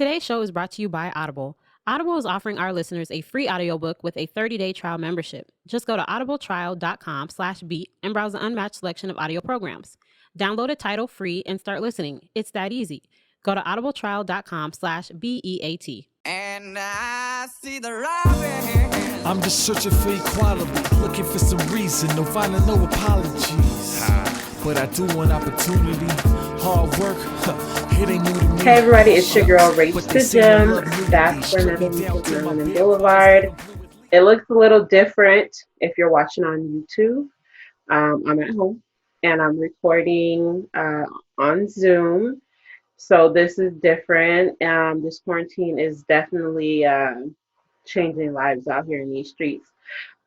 Today's show is brought to you by Audible. Audible is offering our listeners a free audiobook with a 30-day trial membership. Just go to audibletrial.com/beat and browse an unmatched selection of audio programs. Download a title free and start listening. It's that easy. Go to audibletrial.com/BEAT. And I see the rabbit. I'm just searching for equality, looking for some reason, no finding no apologies. But I do want opportunity, hard work, it ain't new to me. Hey everybody, it's your girl Race to Gym, back for another week of Melanin Boulevard. It looks a little different if you're watching on YouTube. I'm at home and I'm recording on Zoom. So this is different. This quarantine is definitely changing lives out here in these streets.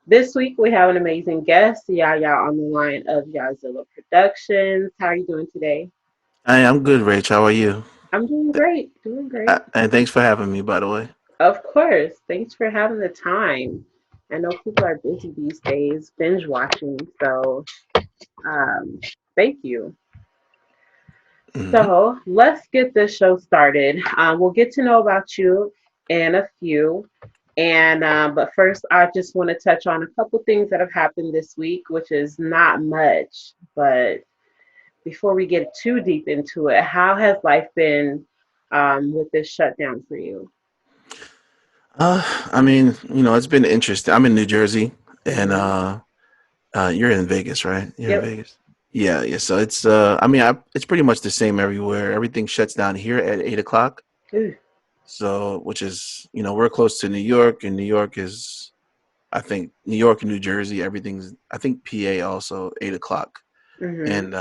This week we have an amazing guest, Yaya, on the line of Yahzilla Productions. How are you doing today? Hi, I'm good, Rach. How are you? I'm doing great, doing great. And thanks for having me, by the way. Of course. Thanks for having the time. I know people are busy these days, binge watching, so thank you. So let's get this show started. We'll get to know about you in a few. But first, I just want to touch on a couple things that have happened this week, which is not much. But before we get too deep into it, how has life been with this shutdown for you? I mean, it's been interesting. I'm in New Jersey, and you're in Vegas, right? You're Yep. in Vegas. Yeah. So it's, it's pretty much the same everywhere. Everything shuts down here at 8 o'clock. Ooh. So, which is, we're close to New York, and New York is, I think, New York and New Jersey, everything's, I think PA also 8 o'clock. Mm-hmm. And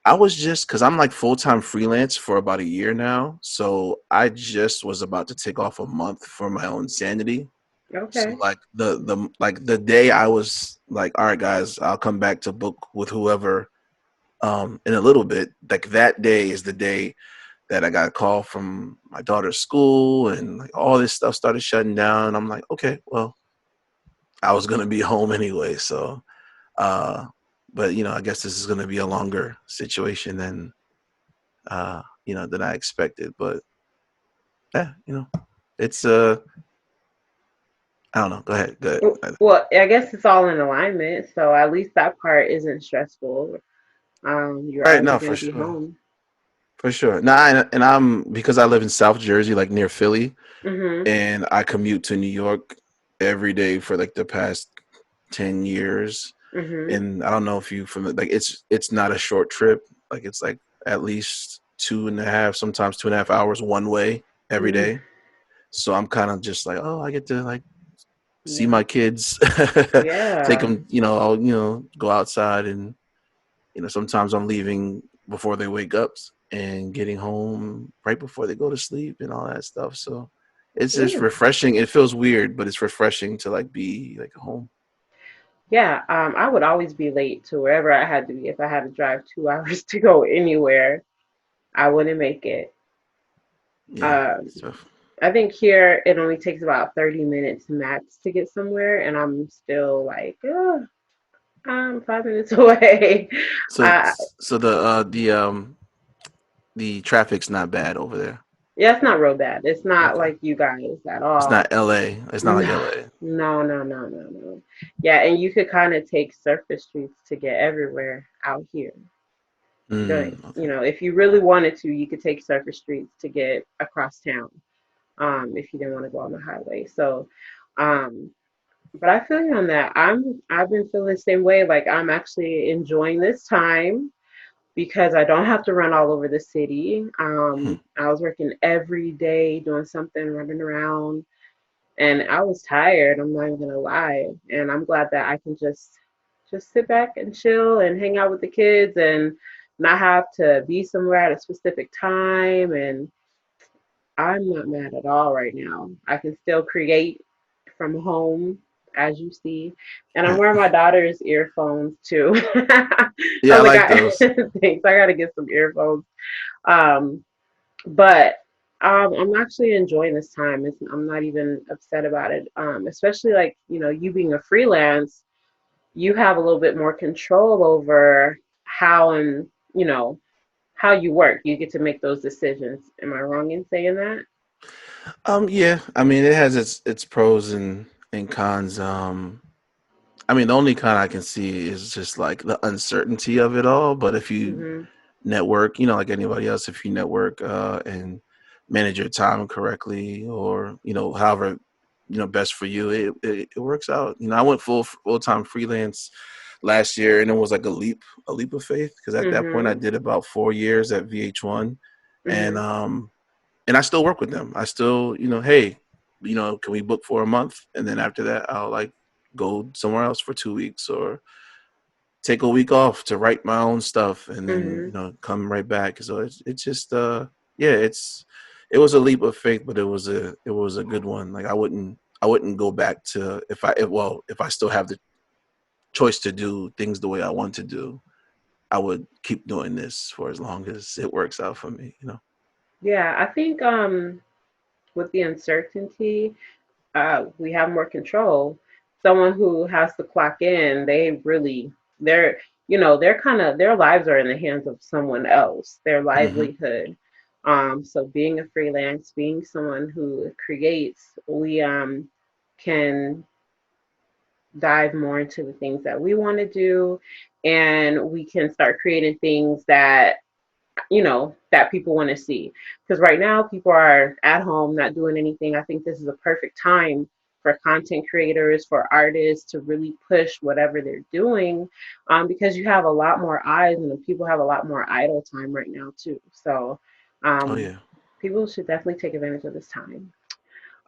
I was just, because I'm like full-time freelance for about a year now. So I just was about to take off a month for my own sanity. So Okay. like the day I was like, all right, guys, I'll come back to book with whoever in a little bit. Like that day is the day that I got a call from my daughter's school, and like all this stuff started shutting down. I'm like, okay, well, I was gonna be home anyway, so but I guess this is gonna be a longer situation than than I expected. But yeah, it's I don't know. Go ahead. Well, I guess it's all in alignment, so at least that part isn't stressful. You're All right, already no, for gonna be sure. home. For sure. Nah, and I'm because I live in South Jersey, like near Philly, Mm-hmm. and I commute to New York every day for like the past 10 years. Mm-hmm. And I don't know if you from like it's not a short trip. Like it's like at least 2.5, sometimes 2.5 hours one way every Mm-hmm. day. So I'm kind of just like, oh, I get to like see Yeah. my kids, take Yeah. them, I'll go outside, and sometimes I'm leaving before they wake up and getting home right before they go to sleep and all that stuff. So it's just Yeah. refreshing. It feels weird, but it's refreshing to like be like home. Yeah. I would always be late to wherever I had to be. If I had to drive 2 hours to go anywhere, I wouldn't make it. Yeah. Um, It's tough. I think here it only takes about 30 minutes max to get somewhere, and I'm still like, oh, I'm 5 minutes away. So Uh, so the traffic's not bad over there. yeah, it's not real bad. It's not Okay. like you guys at It's all. not LA. It's not like No, LA. no. Yeah, and you could kind of take surface streets to get everywhere out here. Okay. If you really wanted to, you could take surface streets to get across town. If you didn't want to go on the highway. So, um, but I feel you on that. I've been feeling the same way. Like I'm actually enjoying this time because I don't have to run all over the city. Hmm. I was working every day doing something, running around, and I was tired. I'm not even gonna lie. And I'm glad that I can just sit back and chill and hang out with the kids and not have to be somewhere at a specific time. And I'm not mad at all right now. I can still create from home, as you see. And I'm wearing my daughter's earphones too. I Yeah, I was like, like those. thanks. I gotta get some earphones. Um, but I'm actually enjoying this time. I'm not even upset about it. Especially like you being a freelance, you have a little bit more control over how and how you work. You get to make those decisions. Am I wrong in saying that? Yeah, I mean, it has its pros and cons. I mean, the only con I can see is just like the uncertainty of it all. But if you Hmm. network, like anybody else, if you network and manage your time correctly, or however best for you, it works out. I went full time freelance last year, and it was like a leap of faith, because at that point I Hmm. did about 4 years at VH1, and Hmm. I still work with them. I still, hey, can we book for a month, and then after that I'll like go somewhere else for 2 weeks, or take a week off to write my own stuff, and then Hmm. come right back. So it's just yeah, it was a leap of faith, but it was a good one. Like I wouldn't go back to, if I still have the choice to do things the way I want to do, I would keep doing this for as long as it works out for me. Yeah, I think with the uncertainty, we have more control. Someone who has to clock in, they're, they're kind of, their lives are in the hands of someone else, their Hmm. livelihood. So being a freelance, being someone who creates, we can dive more into the things that we want to do, and we can start creating things that that people want to see. Because right now, people are at home not doing anything. I think this is a perfect time for content creators, for artists to really push whatever they're doing, because you have a lot more eyes and people have a lot more idle time right now, too. So, Oh um, yeah. people should definitely take advantage of this time.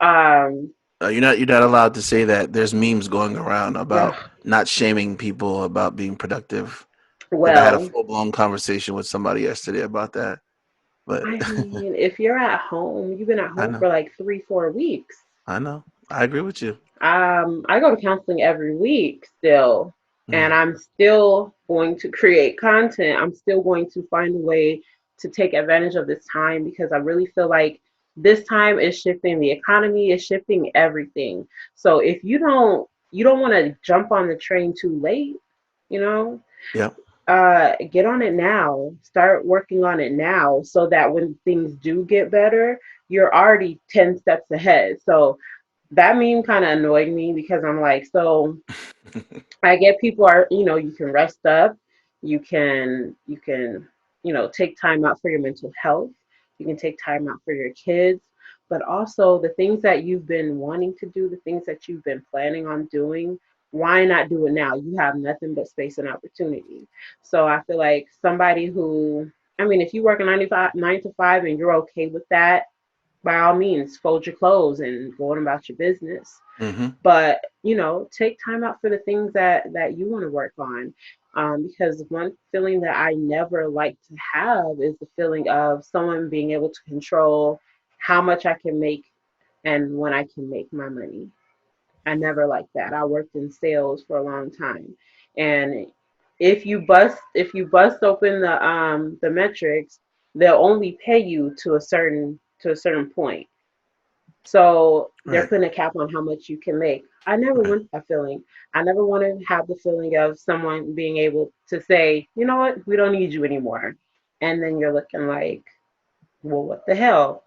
Um, You're not allowed to say that. There's memes going around about ugh, not shaming people about being productive. Like I had a well, full blown conversation with somebody yesterday about that. But I mean, if you're at home, you've been at I home know, for like 3, 4 weeks. I know, I agree with you. I go to counseling every week still, and Mm, I'm still going to create content. I'm still going to find a way to take advantage of this time, because I really feel like this time is shifting the economy, is shifting everything. So if you don't want to jump on the train too late, you know, yeah, get on it now. Start working on it now, so that when things do get better, you're already 10 steps ahead. So that meme kind of annoyed me, because I'm like, so I get people are, you can rest up, you can, take time out for your mental health, you can take time out for your kids, but also the things that you've been wanting to do, the things that you've been planning on doing, why not do it now? You have nothing but space and opportunity. So I feel like somebody who, I mean, if you work a 9 to 5 and you're okay with that, by all means, fold your clothes and go on about your business. hmm, But take time out for the things that you want to work on, because one feeling that I never like to have is the feeling of someone being able to control how much I can make and when I can make my money. I never liked that. I worked in sales for a long time, and if you bust open the metrics, they'll only pay you to a certain point. So they're right. putting a cap on how much you can make. I never Right. want that feeling. I never want to have the feeling of someone being able to say, you know what, we don't need you anymore. And then you're looking like, well, what the hell?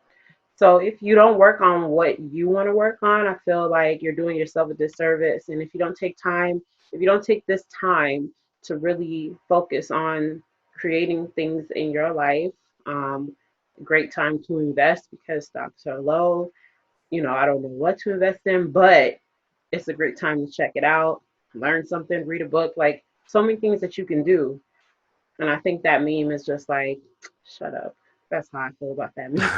So if you don't work on what you want to work on, I feel like you're doing yourself a disservice. And if you don't take this time to really focus on creating things in your life, um, great time to invest because stocks are low. I don't know what to invest in, but it's a great time to check it out, learn something, read a book, like so many things that you can do. And I think that meme is just like, shut up. That's how I feel about that meme.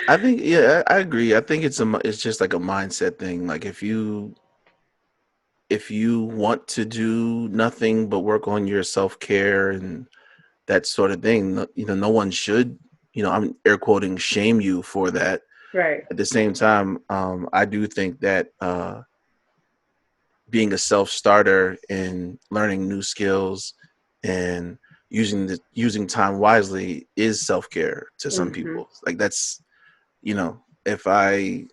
I think, yeah, I agree. I think it's just like a mindset thing. Like if you want to do nothing but work on your self care and that sort of thing, no one should, I'm air quoting, shame you for that. Right. At the same time, I do think that being a self starter and learning new skills and using time wisely is self care to some Hmm. people. Like that's, if I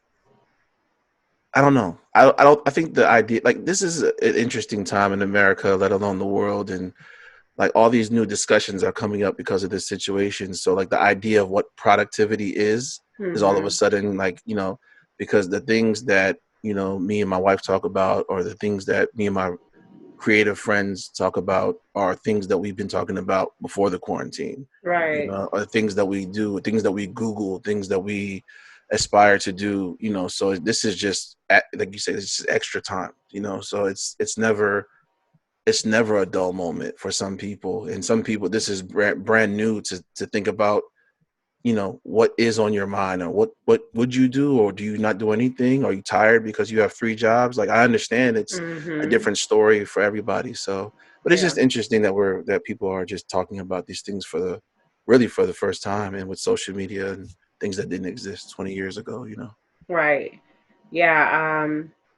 don't know. I think the idea, like, this is an interesting time in America, let alone the world, and like all these new discussions are coming up because of this situation. So like the idea of what productivity is all of a Mhm. sudden like, because the things that, me and my wife talk about, or the things that me and my creative friends talk about, are things that we've been talking about before the quarantine, Right. or things that we do, things that we Google, things that we aspire to do, so this is just like you say, it's just extra time, so it's never a dull moment for some people, and some people this is brand new to think about, what is on your mind, or what would you do, or do you not do anything? Are you tired because you have 3 jobs? Like, I understand it's a Mhm. different story for everybody. So, but it's Yeah. just interesting that people are just talking about these things really for the first time, and with social media and things that didn't exist 20 years ago. Right. Yeah.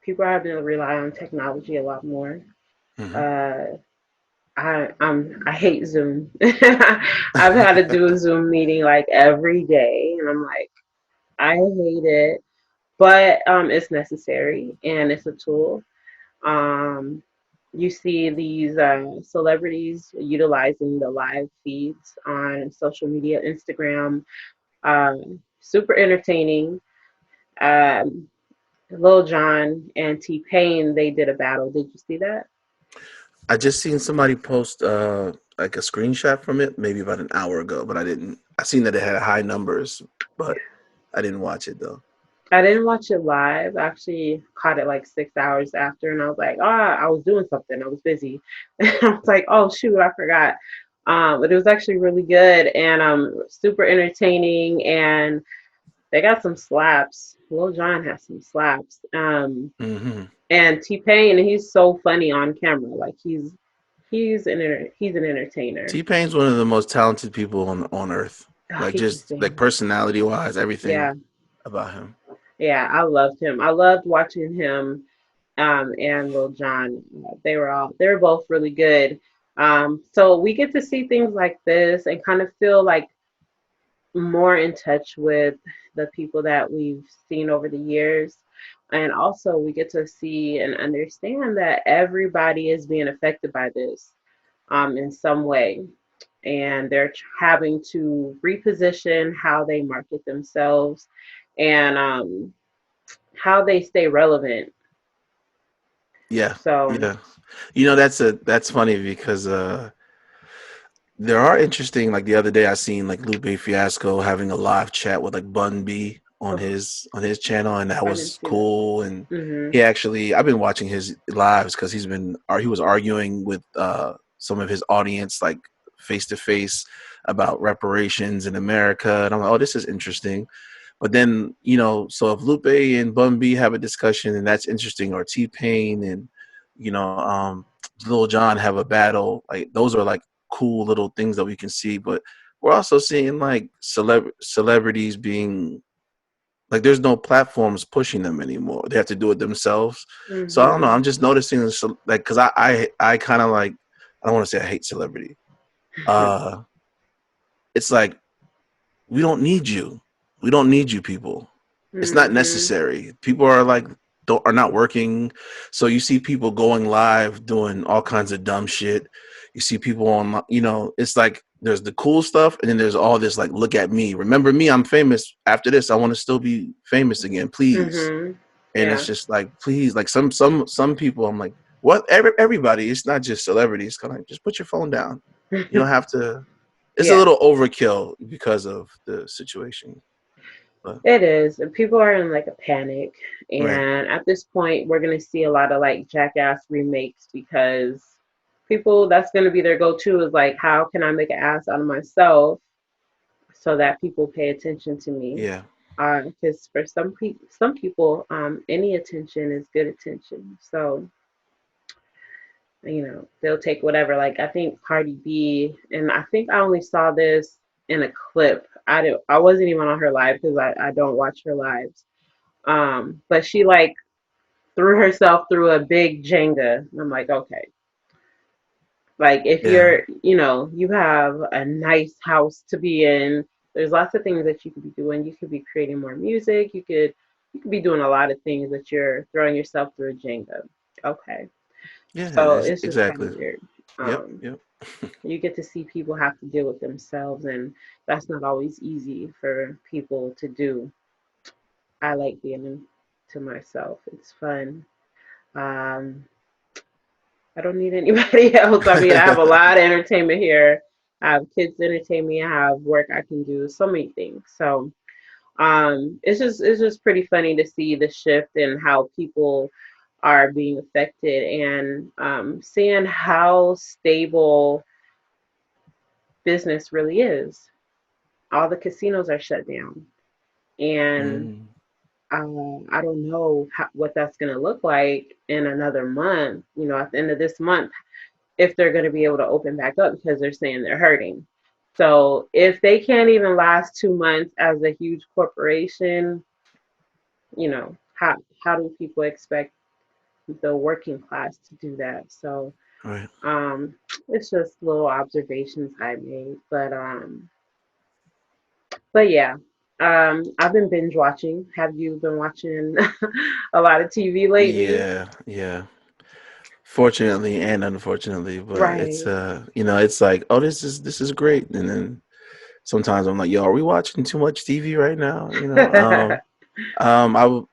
People are having to rely on technology a lot more. Hmm. Uh, I hate Zoom. I've had to do a Zoom meeting like every day, and I'm like, I hate it, but it's necessary and it's a tool. Um, you see these celebrities utilizing the live feeds on social media, Instagram, super entertaining. Um, Lil Jon and T Pain, they did a battle. Did you see that? I just seen somebody post like a screenshot from it maybe about an hour ago, but I seen that it had high numbers, but I didn't watch it though. I didn't watch it live. I actually caught it like 6 hours after, and I was like, I was doing something. I was busy. I was like, oh shoot, I forgot. But it was actually really good and super entertaining, and they got some slaps. Lil Jon has some slaps. Hmm. And T Pain, he's so funny on camera. Like he's an entertainer. T-Pain's one of the most talented people on earth. Oh, Like, he can just like sing. personality wise, everything Yeah, about him. yeah. I loved him. I loved watching him and Lil Jon. They were both really good. So we get to see things like this and kind of feel like more in touch with the people that we've seen over the years. And also we get to see and understand that everybody is being affected by this in some way. And they're having to reposition how they market themselves and how they stay relevant. Yeah, So, yeah. That's funny because there are interesting. Like the other day, I seen like Lupe Fiasco having a live chat with like Bun B on ugh, his channel, and that I didn't was see that. cool. And Hmm. I've been watching his lives because he was arguing with some of his audience, like face to face, about reparations in America, and I'm like, oh, this is interesting. But then, so if Lupe and Bun B have a discussion, and that's interesting, or T Pain and you know, Lil Jon have a battle, like those are like cool little things that we can see. But we're also seeing like celebrities being like, there's no platforms pushing them anymore. They have to do it themselves. So I don't know. Hmm. I'm just noticing this, like, because I kind of like, I don't want to say I hate celebrity. Uh, it's like, we don't need you. We don't need you, people. It's not Hmm. necessary. People are like, are not working. So you see people going live doing all kinds of dumb shit. You see people on, it's like there's the cool stuff, and then there's all this like, look at me. Remember me? I'm famous. After this, I want to still be famous again, please. Hmm. And it's Yeah. just like, please, like some people, I'm like, what? Everybody. It's not just celebrities. Kind of like, just put your phone down. You don't have to. It's a Yeah, little overkill because of the situation. But it is. And people are in like a panic. right. And at this point, we're going to see a lot of like Jackass remakes because people, that's going to be their go to is like, how can I make an ass out of myself so that people pay attention to me? Yeah. Because for some people, any attention is good attention. So they'll take whatever. Like I think Cardi B, and I think I only saw this in a clip. I wasn't even on her live because I don't watch her lives. But she like threw herself through a big Jenga. And I'm like, okay. Like if Yeah. you have a nice house to be in, there's lots of things that you could be doing. You could be creating more music. You could be doing a lot of things that you're throwing yourself through a Jenga. Okay. Yeah. It So is it's just kind exactly. of weird. Yep. Um, Yep. You get to see people have to deal with themselves, and that's not always easy for people to do. I like being to myself. It's fun. Um, I don't need anybody else. I mean, I have a lot of entertainment here. I have kids to entertain me. I have work I can do. So many things. So it's just pretty funny to see the shift in how people are being affected, and seeing how stable business really is. All the casinos are shut down, and Mm, I don't know what that's going to look like in another month. At the end of this month, if they're going to be able to open back up, because they're saying they're hurting. So if they can't even last 2 months as a huge corporation, how do people expect the working class to do that? So right. um, it's just little observations I made, but yeah. I've been binge watching. Have you been watching a lot of TV lately? Yeah, yeah. Fortunately and unfortunately, but it's Right. it's like, oh, this is great, and then sometimes I'm like, yo, are we watching too much TV right now?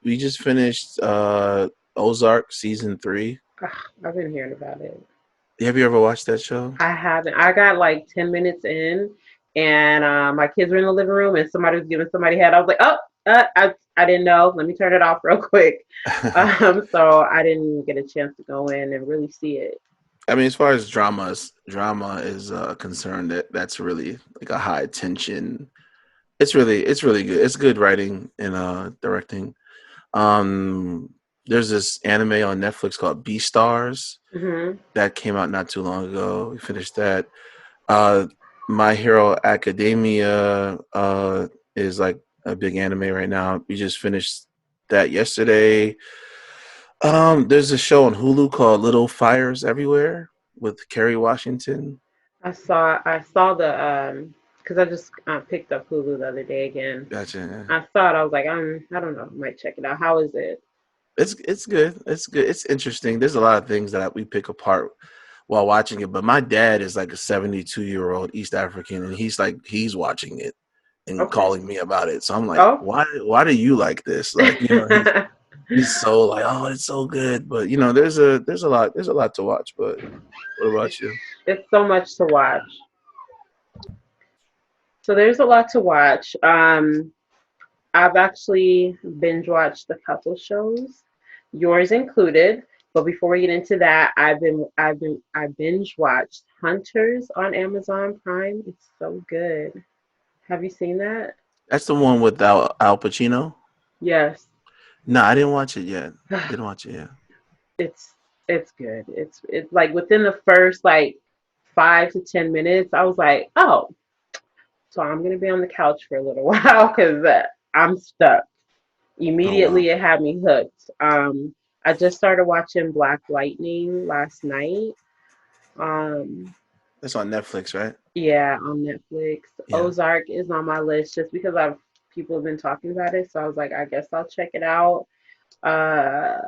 We just finished Ozark season 3. Ugh, I've been hearing about it. Have you ever watched that show? I haven't. I got like 10 minutes in, and my kids were in the living room, and somebody was giving somebody head. I was like, oh, I didn't know. Let me turn it off real quick. So I didn't even get a chance to go in and really see it. I mean, as far as drama is concerned, that's really like a high tension. It's really good. It's good writing and directing. Um, there's this anime on Netflix called Beastars Hmm. that came out not too long ago. We finished that. Uh, My Hero Academia is like a big anime right now. We just finished that yesterday. There's a show on Hulu called Little Fires Everywhere with Kerry Washington. I saw the because I just picked up Hulu the other day again. Gotcha. Yeah. I saw it. I was like, I don't know. I might check it out. How is it? It's good. It's good. It's interesting. There's a lot of things that we pick apart while watching it. But my dad is like a 72-year-old East African, and he's watching it and Okay. calling me about it. So I'm like, Oh. why do you like this? Like, he's so like, oh, it's so good. But there's a lot to watch. But what about you? It's so much to watch. So there's a lot to watch. I've actually binge watched a couple shows, yours included. But before we get into that, I binge watched Hunters on Amazon Prime. It's so good. Have you seen that? That's the one with Al Pacino. Yes. No, I didn't watch it yet. Didn't watch it yet. It's it's good. It's like within the first like 5 to 10 minutes, I was like, oh, so I'm gonna be on the couch for a little while because I'm stuck. Oh wow, Immediately, it had me hooked. I just started watching Black Lightning last night. Um, that's on Netflix, right? yeah, on Netflix. Yeah. Ozark is on my list just because I've people have been talking about it, so I was like, I guess I'll check it out. Uh,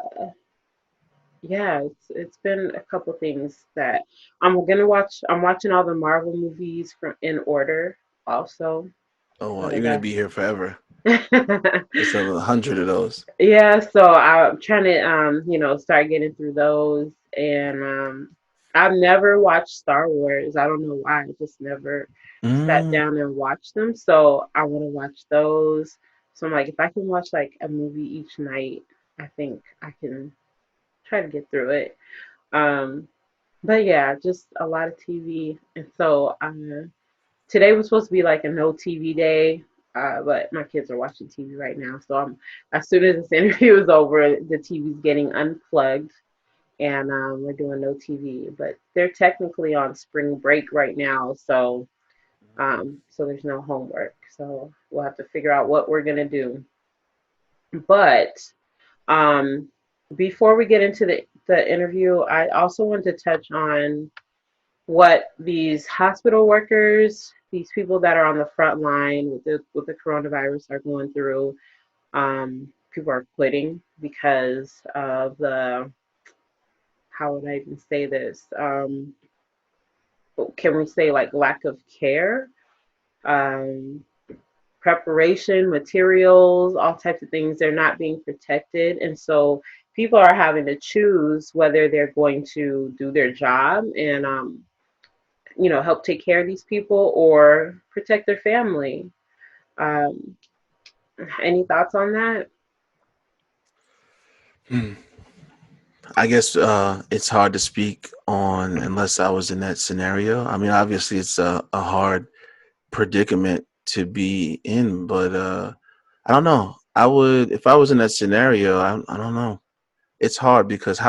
yeah, it's been a couple things that I'm gonna watch. I'm watching all the Marvel movies from in order also. Oh So wow, I you're gonna be here forever. got There's 100 of those. yeah, so I'm trying to start getting through those, and I've never watched Star Wars. I don't know why. I just never sat Mm, down and watched them. So I want to watch those. So I'm like, if I can watch like a movie each night, I think I can try to get through it. Um, but yeah, just a lot of TV. And so today was supposed to be like a no TV day, but my kids are watching TV right now. So as soon as this interview is over, the TV's getting unplugged, and we're doing no TV. But they're technically on spring break right now, so there's no homework. So we'll have to figure out what we're gonna do. But um, before we get into the interview, I also want to touch on what these hospital workers, these people that are on the front line with the coronavirus are going through. People are quitting because of the, how would I even say this? can we say like lack of care, um, preparation, materials, all types of things. They're not being protected. And so people are having to choose whether they're going to do their job and, help take care of these people or protect their family. Um, any thoughts on that? Hmm. I guess it's hard to speak on unless I was in that scenario. I mean, obviously, it's a hard predicament to be in, but I don't know. I would, if I was in that scenario, I don't know. It's hard because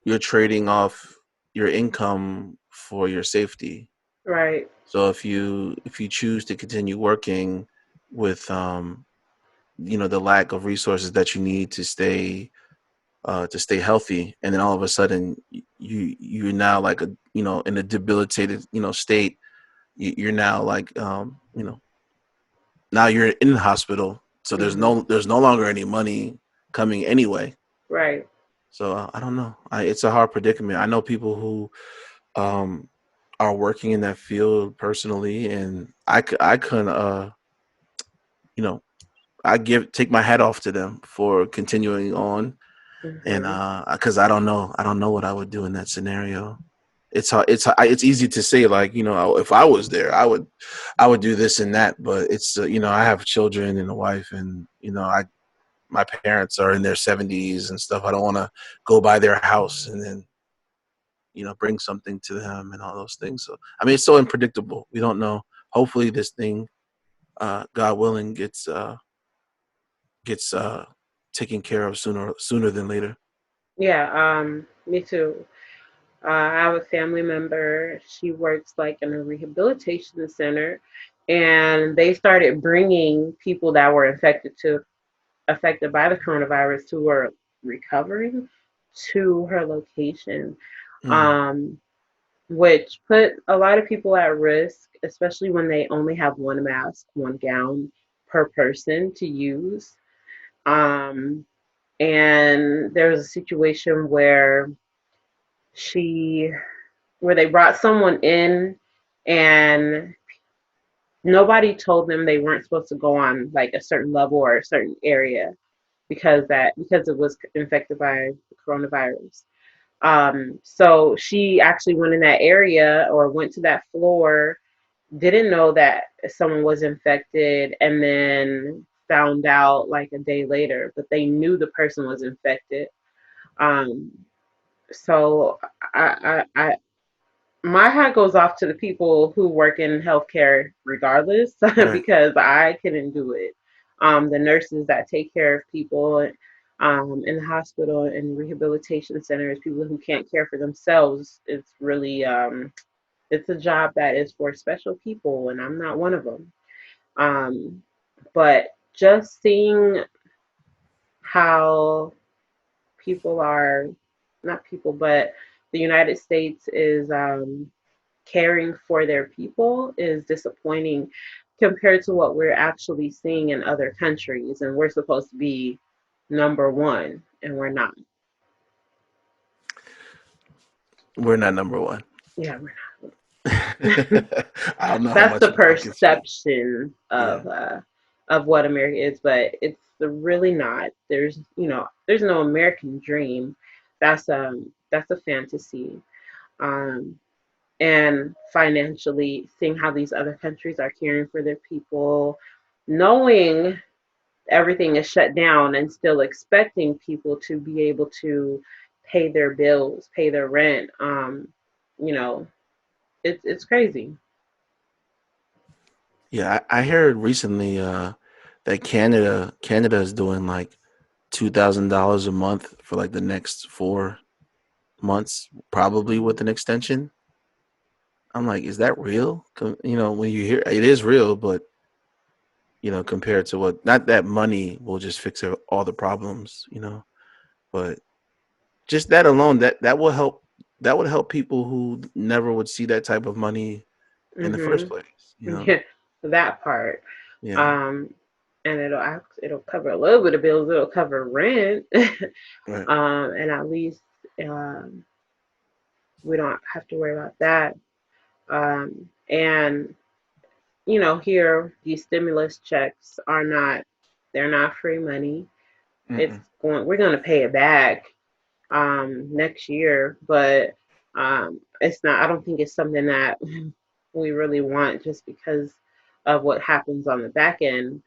you're trading off your income for your safety. Right. So if you choose to continue working with the lack of resources that you need to stay healthy, and then all of a sudden you're now like in a debilitated state. You're now like now you're in the hospital, so Hmm. there's no longer any money coming anyway. Right. So I don't know. It's a hard predicament. I know people who um, are working in that field personally, and I couldn't you know I take my hat off to them for continuing on, and Hmm. because I don't know what I would do in that scenario. It's easy to say, like, if I was there, I would do this and that, but it's I have children and a wife, and I my parents are in their 70s and stuff. I don't want to go by their house and then bring something to them and all those things. So I mean, it's so unpredictable. We don't know. Hopefully this thing, God willing, gets taken care of sooner than later. Yeah. Me too. I have a family member. She works like in a rehabilitation center, and they started bringing people that were affected by the coronavirus who were recovering to her location, Mm, um, which put a lot of people at risk, especially when they only have one mask, one gown per person to use. Um, and there was a situation she where they brought someone in and nobody told them they weren't supposed to go on like a certain level or a certain area because it was infected by the coronavirus. So she actually went in that area or went to that floor, didn't know that someone was infected, and then found out like a day later, but they knew the person was infected. Um, so I my hat goes off to the people who work in healthcare regardless right. because I couldn't do it. The nurses that take care of people in the hospital and rehabilitation centers, people who can't care for themselves, it's really it's a job that is for special people, and I'm not one of them. Um, but just seeing how people are, not people, but the United States is caring for their people is disappointing compared to what we're actually seeing in other countries. And we're supposed to be number one, and we're not. We're not number one. Yeah, we're not. I don't know how That's much the more I can say. perception Yeah. of what America is, but it's really not. There's no American dream. That's a fantasy. Um, and financially seeing how these other countries are caring for their people, knowing everything is shut down and still expecting people to be able to pay their bills, pay their rent. You know, it's crazy. Yeah, I heard recently that Canada is doing like $2,000 a month for like the next 4 months, probably with an extension. I'm like, is that real? When you hear it is real, but compared to what, not that money will just fix all the problems, but just that alone, that will help. That would help people who never would see that type of money in the first Mhm. place. Yeah, that part. Yeah, Um, and it'll cover a little bit of bills. It'll cover rent. right. And at least um we don't have to worry about that. And here these stimulus checks are not, they're not free money. It's Mm-mm. we're going to pay it back next year, but it's not, I don't think it's something that we really want just because of what happens on the back end.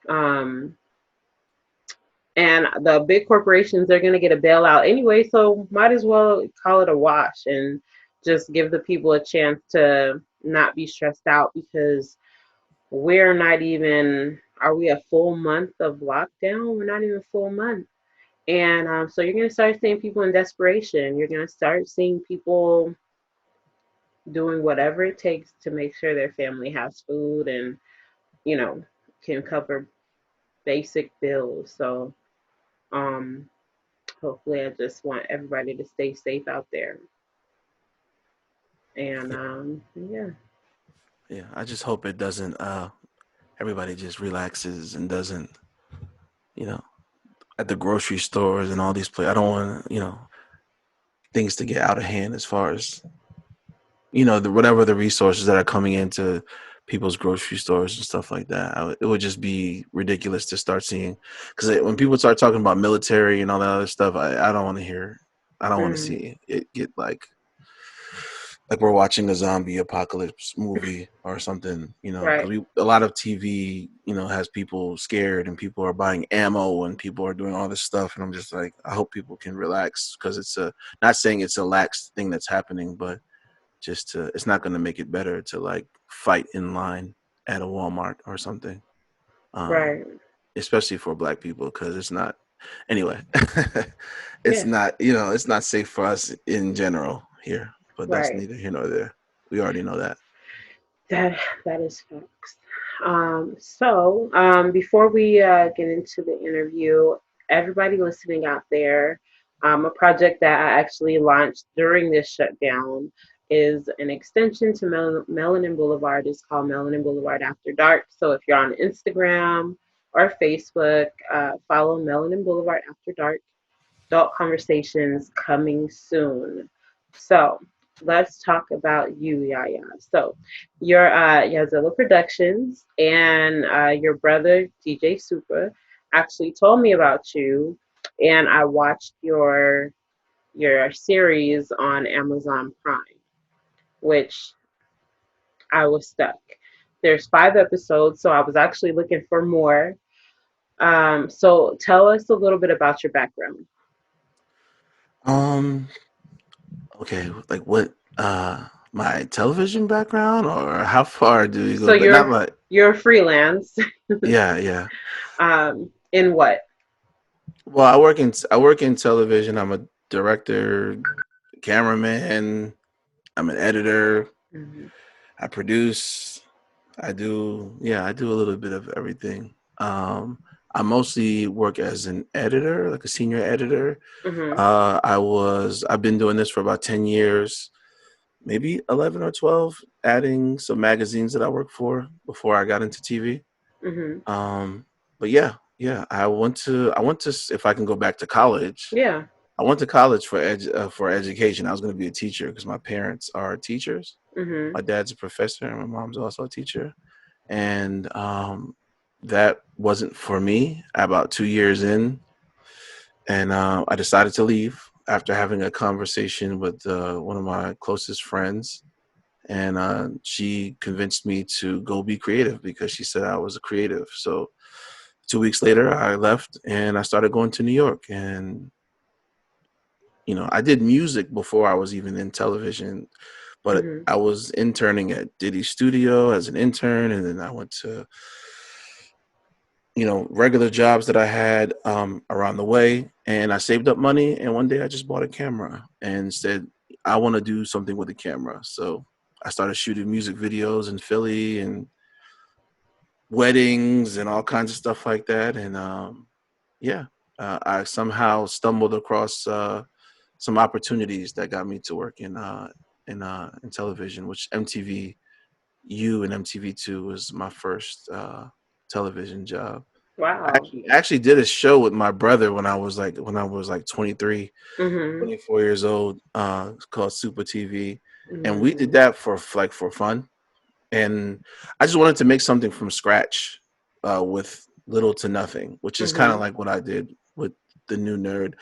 Um, and the big corporations, they're going to get a bailout anyway, so might as well call it a wash and just give the people a chance to not be stressed out, because we're not even, are we a full month of lockdown? We're not even a full month. And so you're going to start seeing people in desperation. You're going to start seeing people doing whatever it takes to make sure their family has food and, you know, can cover basic bills. So um, hopefully, I just want everybody to stay safe out there. And yeah. Yeah, I just hope it doesn't. Everybody just relaxes and doesn't, you know, at the grocery stores and all these places. I don't want, things to get out of hand as far as, whatever the resources that are coming into people's grocery stores and stuff like that. It would just be ridiculous to start seeing, because when people start talking about military and all that other stuff, I don't want to hear. I don't want to Mm, see it get like we're watching a zombie apocalypse movie or something, because right, a lot of TV, has people scared and people are buying ammo and people are doing all this stuff. And I'm just like, I hope people can relax, because not saying it's a lax thing that's happening, but it's not going to make it better to like fight in line at a Walmart or something. Um, right. Especially for black people, because it's not, anyway, Yeah, it's not safe for us in general here, but that's right. neither here nor there. We already know that. That is facts. Before we get into the interview, everybody listening out there, a project that I actually launched during this shutdown is an extension to Melanin Boulevard. It's called Melanin Boulevard After Dark. So if you're on Instagram or Facebook, follow Melanin Boulevard After Dark. Adult conversations coming soon. So let's talk about you, Yaya. So your Yahzilla Productions and your brother DJ Super actually told me about you, and I watched your series on Amazon Prime, which I was stuck. There's 5 episodes, so I was actually looking for more. So tell us a little bit about your background. Um, okay, like what my television background, or how far do you So go? But not like, you're freelance. yeah, yeah. In what? Well, I work in television. I'm a director, cameraman, I'm an editor, Hmm. I produce. I do a little bit of everything. I mostly work as an editor, like a senior editor. Hmm. I've been doing this for about 10 years, maybe 11 or 12, adding some magazines that I worked for before I got into TV. Hmm. Um, but yeah, I went to, if I can go back to college, Yeah. I went to college for education. I was going to be a teacher because my parents are teachers. Hmm. My dad's a professor and my mom's also a teacher. And that wasn't for me about 2 years in. And I decided to leave after having a conversation with one of my closest friends. And she convinced me to go be creative because she said I was a creative. So 2 weeks later, I left and I started going to New York. And, I did music before I was even in television, but Hmm. I was interning at Diddy Studio as an intern. And then I went to regular jobs that I had around the way, and I saved up money. And one day I just bought a camera and said, I want to do something with a camera. So I started shooting music videos in Philly and weddings and all kinds of stuff like that. And yeah, I somehow stumbled across some opportunities that got me to work in television, which MTV U and MTV2 was my first television job. Wow. I actually did a show with my brother when I was like 23, Mhm. 24 years old. It's called Super TV, and we did Mhm. that for fun. And I just wanted to make something from scratch, with little to nothing, which is kind of Mhm. like what I did with the new nerd.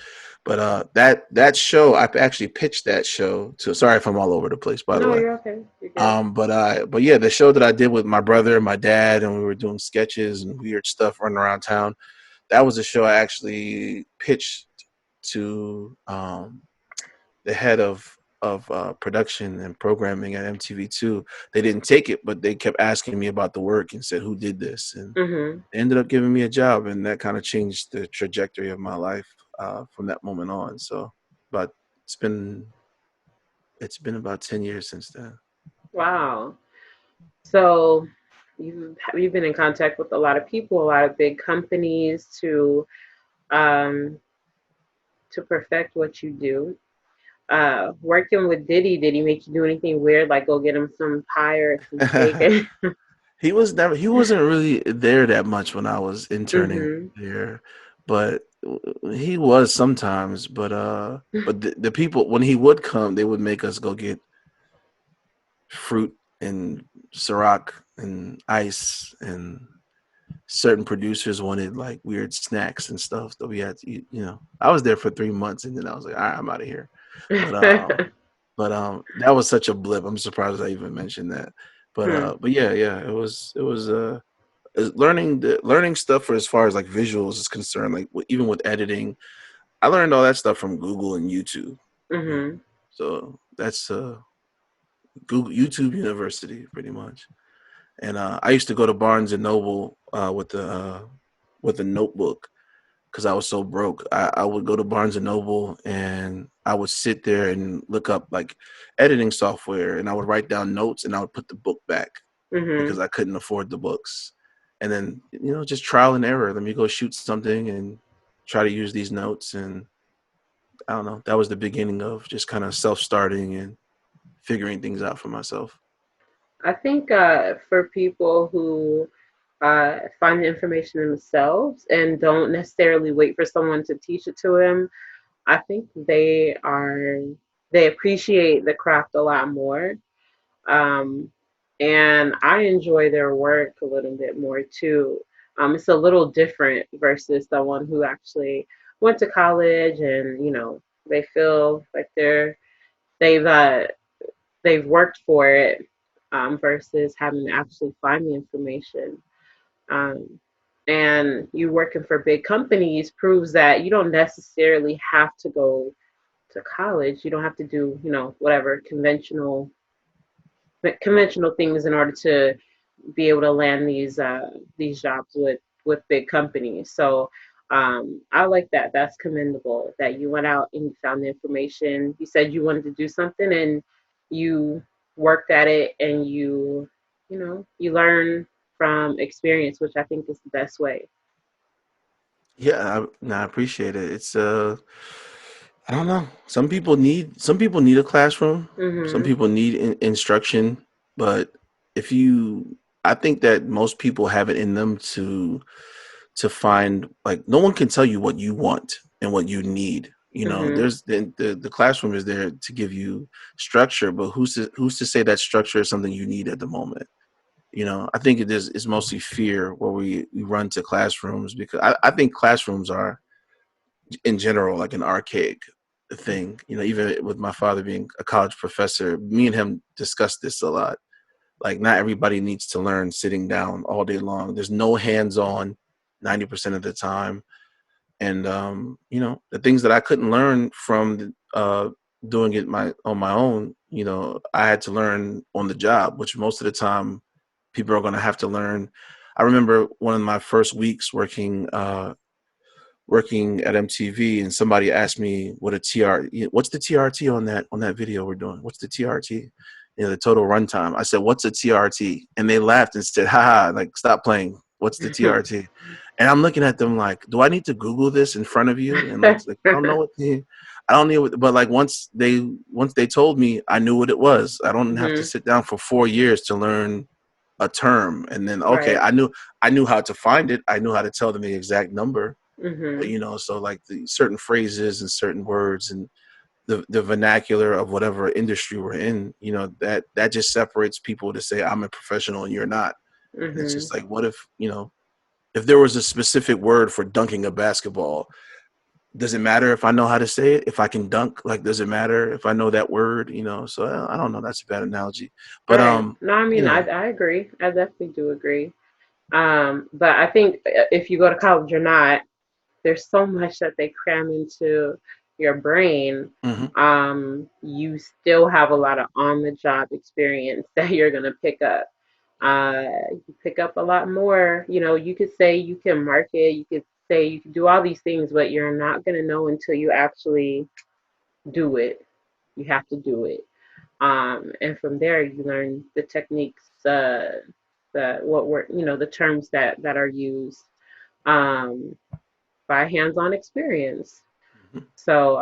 But that show, I actually pitched that show to. Sorry if I'm all over the place, by the No, way. you're okay. You're good. But yeah, the show that I did with my brother and my dad, and we were doing sketches and weird stuff running around town. That was a show I actually pitched to the head of production and programming at MTV2. They didn't take it, but they kept asking me about the work and said, "Who did this?" And Mhm. they ended up giving me a job, and that kind of changed the trajectory of my life from that moment on. So, but it's been it's been about 10 years since then. Wow. So you've been in contact with a lot of people, a lot of big companies um to perfect what you do. Working with Diddy, did he make you do anything weird, like go get him some pie or some steak? He wasn't really there that much when I was interning Mhm. there, but he was sometimes. But the people, when he would come, they would make us go get fruit and Ciroc and ice, and certain producers wanted like weird snacks and stuff that we had to eat. I was there for 3 months, and then I was like, all right, I'm out of here. But that was such a blip. I'm surprised I even mentioned that. Hmm. But yeah, it was learning stuff for as far as like visuals is concerned. Like even with editing, I learned all that stuff from Google and YouTube. You know, Mhm. so that's Google YouTube University pretty much. And I used to go to Barnes and Noble with a notebook because I was so broke. I would go to Barnes and Noble and I would sit there and look up like editing software, and I would write down notes and I would put the book back because Mhm. I couldn't afford the books. And then, just trial and error. Let me go shoot something and try to use these notes. And I don't know. That was the beginning of just kind of self-starting and figuring things out for myself. I think for people who find the information themselves and don't necessarily wait for someone to teach it to them, I think they appreciate the craft a lot more. Um, and I enjoy their work a little bit more too. It's a little different versus someone who actually went to college and they feel like they've uh, they've worked for it, versus having to actually find the information. Um, and you working for big companies proves that you don't necessarily have to go to college. You don't have to do whatever conventional things in order to be able to land these jobs with big companies. So I like that. That's commendable that you went out and you found the information. You said you wanted to do something and you worked at it, and you learn from experience, which I think is the best way. Yeah, no, I appreciate it. I don't know. Some people need a classroom. Some Mhm. people need instruction, but if you, I think that most people have it in them to find, like, no one can tell you what you want and what you need. Mhm. There's the classroom is there to give you structure, but who's to say that structure is something you need at the moment? I think it's mostly fear where we run to classrooms, because I think classrooms are in general like an archaic thing. Even with my father being a college professor, me and him discussed this a lot. Like, not everybody needs to learn sitting down all day long. There's no hands-on 90% of the time. And the things that I couldn't learn from doing it on my own, I had to learn on the job, which most of the time people are going to have to learn. I remember one of my first weeks working at MTV, and somebody asked me what's the TRT on that video we're doing? What's the TRT? The total runtime. I said, what's a TRT? And they laughed and said, haha, like, stop playing. What's the TRT? And I'm looking at them like, do I need to Google this in front of you? And like, I don't know I don't know, but like once they told me, I knew what it was. I don't have to Mhm. sit down for 4 years to learn a term, and then okay, Right. I knew how to find it. I knew how to tell them the exact number. But, Mhm. so like the certain phrases and certain words and the vernacular of whatever industry we're in, that just separates people to say I'm a professional and you're not. And it's Mhm. just like, what if, if there was a specific word for dunking a basketball, does it matter if I know how to say it? If I can dunk, like, does it matter if I know that word? So I don't know. That's a bad analogy, but Right. No, I you mean, know, I agree. I definitely do agree. But I think if you go to college or not, there's so much that they cram into your brain. mhm. You still have a lot of on-the-job experience that you're gonna pick up. You pick up a lot more. You could say you can market, you could say you can do all these things, but you're not gonna know until you actually do it. You have to do it. And from there, you learn the techniques, the terms that are used um, by hands-on experience. Mhm. So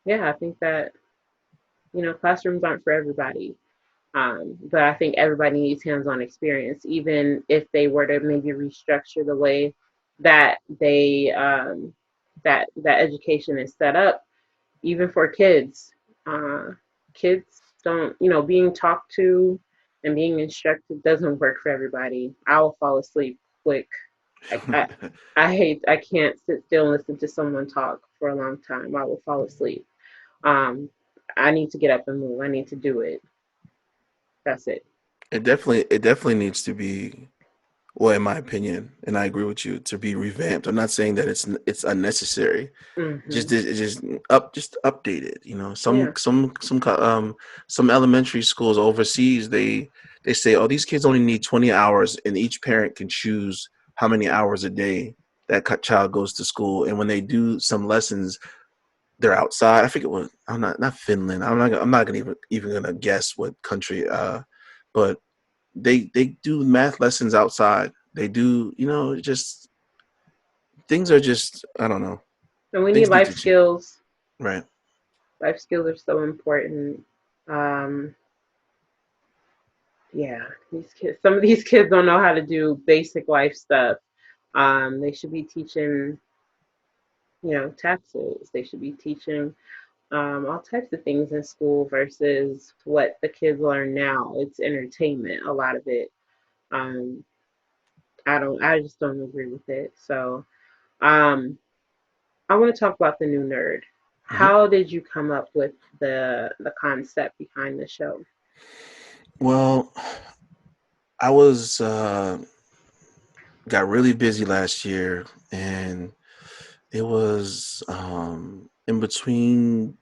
yeah, I think that classrooms aren't for everybody, but I think everybody needs hands-on experience, even if they were to maybe restructure the way that that education is set up, even for kids. Uh, Kids don't, being talked to and being instructed doesn't work for everybody. I will fall asleep quick. I, I, I can't sit still and listen to someone talk for a long time. I will fall asleep. Um, I need to get up and move. I need to do it. That's it. It definitely needs to be, well, in my opinion, and I agree with you, to be revamped. I'm not saying that it's unnecessary. Hmm. Just updated. Yeah. Some elementary schools overseas, they say, oh, these kids only need 20 hours, and each parent can choose how many hours a day that child goes to school. And when they do some lessons, they're outside. I think it was, I'm not Finland. I'm not gonna even gonna guess what country. But they do math lessons outside. They do, just things are just, I don't know. And we need Things need life to change. skills. Right. Life skills are so important. Um, yeah, some of these kids don't know how to do basic life stuff. They should be teaching, taxes. They should be teaching all types of things in school versus what the kids learn now. It's entertainment, a lot of it. Um, I just don't agree with it. So, um, I want to talk about the new nerd. Hmm. How did you come up with the concept behind the show? Well, I was got really busy last year, and it was in between.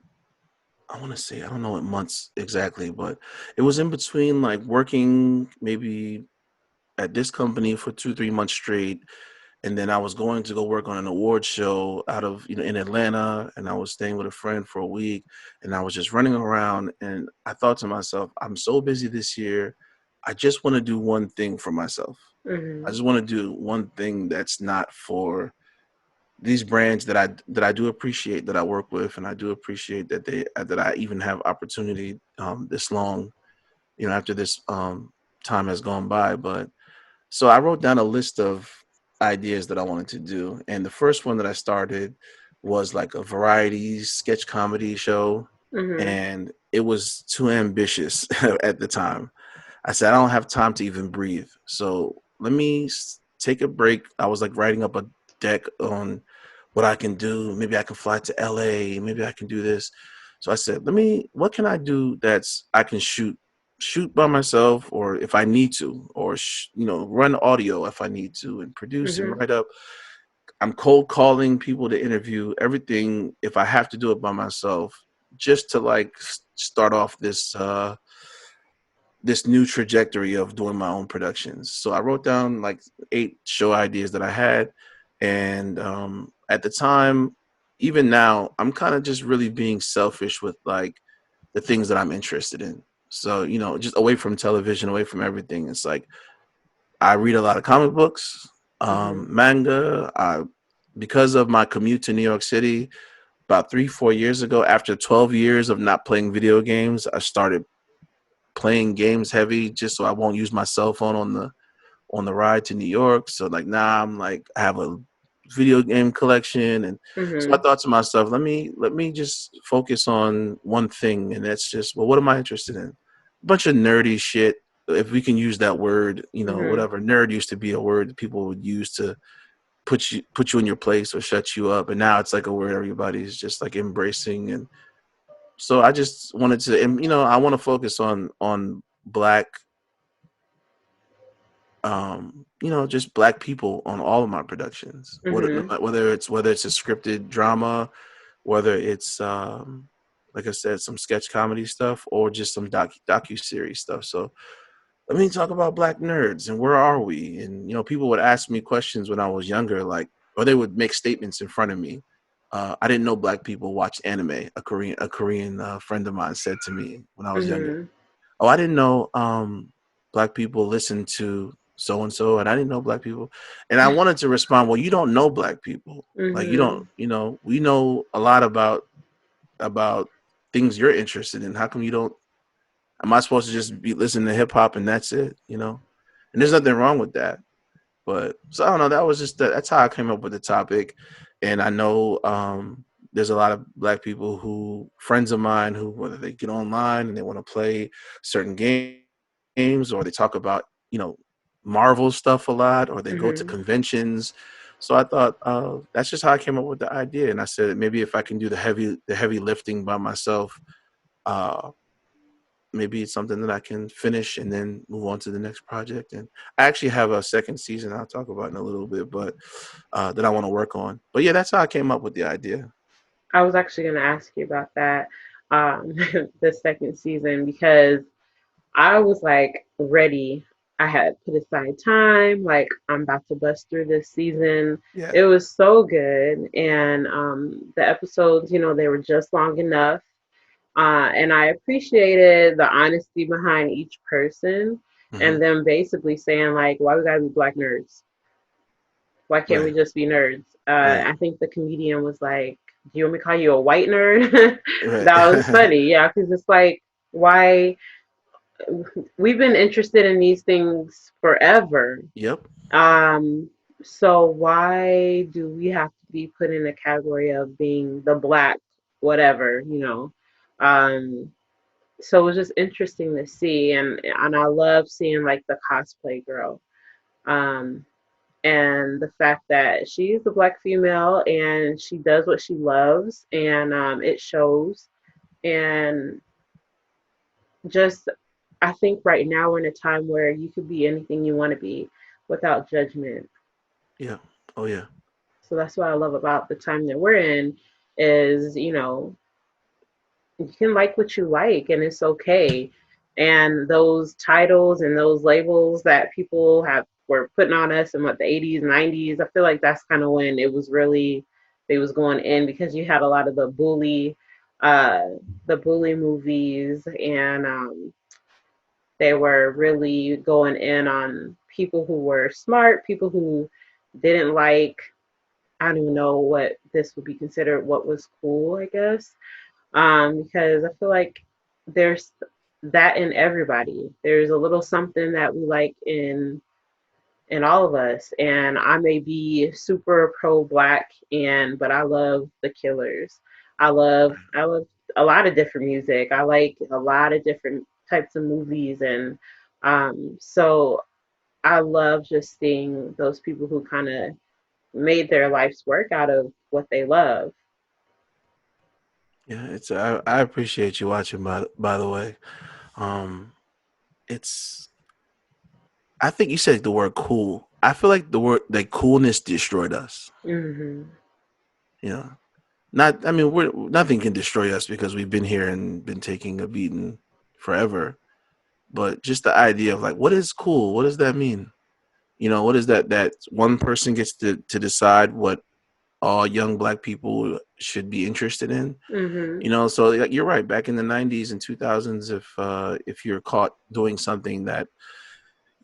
I want to say, I don't know what months exactly, but it was in between, like, working maybe at this company for 2 3 months straight, and then I was going to go work on an award show out of, in Atlanta, and I was staying with a friend for a week, and I was just running around, and I thought to myself, I'm so busy this year. I just want to do one thing for myself. I Hmm. just want to do one thing that's not for these brands that I do appreciate, that I work with, and I do appreciate that I even have opportunity this long, after this time has gone by. But so I wrote down a list of ideas that I wanted to do, and the first one that I started was like a variety sketch comedy show, Hmm. and it was too ambitious at the time. I said, I don't have time to even breathe. So let me take a break. I was like writing up a deck on what I can do. Maybe I can fly to LA. Maybe I can do this. So I said, what can I do I can shoot by myself, or if I need to, or, run audio if I need to, and produce and Hmm. write up. I'm cold calling people to interview, everything, if I have to do it by myself, just to like start off this new trajectory of doing my own productions. So I wrote down like 8 show ideas that I had. And at the time, even now, I'm kind of just really being selfish with like the things that I'm interested in. So, just away from television, away from everything. It's like I read a lot of comic books, Hmm. manga. Because of my commute to New York City, about 3 4 years ago, after 12 years of not playing video games, I started playing games heavy just so I won't use my cell phone on the ride to New York. So like now I'm like I have a video game collection, and so I thought to myself, let me just focus on one thing, and that's just, well, what am I interested in? A bunch of nerdy shit, if we can use that word, you know, whatever. Nerd used to be a word that people would use to put you in your place or shut you up, and now it's like a word everybody's just like embracing. And so I just wanted to, and you know, I want to focus on black, you know, just black people on all of my productions, whether it's a scripted drama, whether it's like I said, some sketch comedy stuff, or just some docu-series stuff. So let me talk about black nerds and where are we? And you know, people would ask me questions when I was younger, like, or they would make statements in front of me. I didn't know black people watched anime. A Korean friend of mine said to me when I was younger, "Oh, I didn't know black people listen to so and so, and I didn't know black people." And I wanted to respond, "Well, you don't know black people. Like you don't, you know, we know a lot about things you're interested in. How come you don't? Am I supposed to just be listening to hip hop and that's it? You know?" And there's nothing wrong with that. But so I don't know. That was just that's how I came up with the topic. And I know there's a lot of black people who, friends of mine, who whether they get online and they want to play certain games, or they talk about, you know, Marvel stuff a lot, or they go to conventions. So I thought that's just how I came up with the idea. And I said, maybe if I can do the heavy lifting by myself, maybe it's something that I can finish and then move on to the next project. And I actually have a second season I'll talk about in a little bit, but that I want to work on. But yeah, that's how I came up with the idea. I was actually going to ask you about that, the second season, because I was like ready. I had put aside time, like I'm about to bust through this season. Yeah. It was so good. And the episodes, you know, they were just long enough. And I appreciated the honesty behind each person and them basically saying, like, why we gotta be black nerds? Why can't we just be nerds? I think the comedian was like, do you want me to call you a white nerd? That was funny. Yeah, because it's like, why? We've been interested in these things forever. Yep. So why do we have to be put in a category of being the black whatever, you know? So it was just interesting to see, and I love seeing like the cosplay girl, and the fact that she's a black female and she does what she loves, and it shows. And just, I think right now we're in a time where you could be anything you want to be without judgment. Yeah. Oh yeah. So that's what I love about the time that we're in is, you know, you can like what you like and it's okay. And those titles and those labels that people have were putting on us in what the 80s, 90s, I feel like that's kind of when it was really they was going in, because you had a lot of uh the bully movies, and they were really going in on people who were smart, people who didn't like, I don't even know what this would be considered, what was cool, I guess. Because I feel like there's that in everybody. There's a little something that we like in all of us. And I may be super pro black, and but I love the Killers. I love a lot of different music. I like a lot of different types of movies, and so I love just seeing those people who kind of made their life's work out of what they love. Yeah. It's I appreciate you watching. By the way, um, it's I think you said the word cool. I feel like the word like coolness destroyed us. Hmm. You know, not. I mean, we're nothing can destroy us because we've been here and been taking a beating forever. But just the idea of like, what is cool? What does that mean? You know, what is that one person gets to decide what all young black people should be interested in? Hmm. You know, so like, you're right. Back in the '90s and 2000s, if you're caught doing something that